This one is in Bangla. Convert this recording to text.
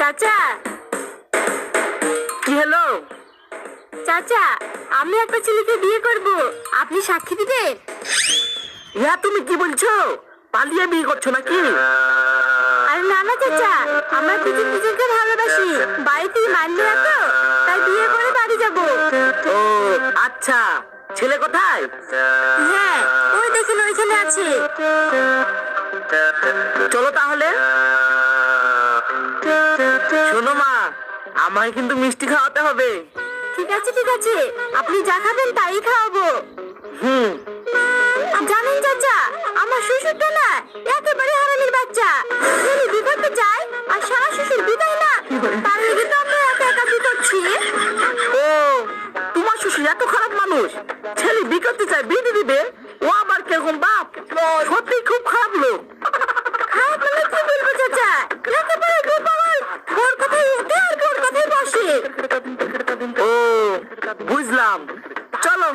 চাচা, কি হলো? চাচা, আমি একটা ছেলেকে বিয়ে করব, আপনি সাক্ষী দিবেন? ইয়া তুমি কি বলছো? পালিয়ে বিয়ে করছো নাকি? আরে না না চাচা, আমরা দুজনকে ভালোবাসি, বাড়িতে মানবে না তো, তাই বিয়ে করে বাড়ি যাব। ও আচ্ছা, ছেলে কোথায়? হ্যাঁ, ওই দেখুন ওইখানে আছে। চলো তাহলে। শোনো মা, আমায় কিন্তু মিষ্টি খাওয়াতে হবে। ঠিক আছে ঠিক আছে, আপনি যা খাবেন তাই খাওয়াবো। হুম। জানেন চাচা, আমার শ্বশুরটা না একেবারে হারামির বাচ্চা। ছেলে বিয়ে করতে চায় আর শালা শ্বশুর বিদায় না, তার লেগে তো আমরা একা একা বিয়ে করছি। ও, তোমার শ্বশুর এত খারাপ মানুষ? ছেলে বিয়ে করতে চায়, বিয়ে দিবে? ও আবার কিরকম বাপ? সত্যি খুব খারাপ লোক। খারাপ মানে কি বলবো চাচা, একেবারে গোপাল, ওর কথাই উঠে আর ওর কথাই বসে। ও বুঝলাম, চলো।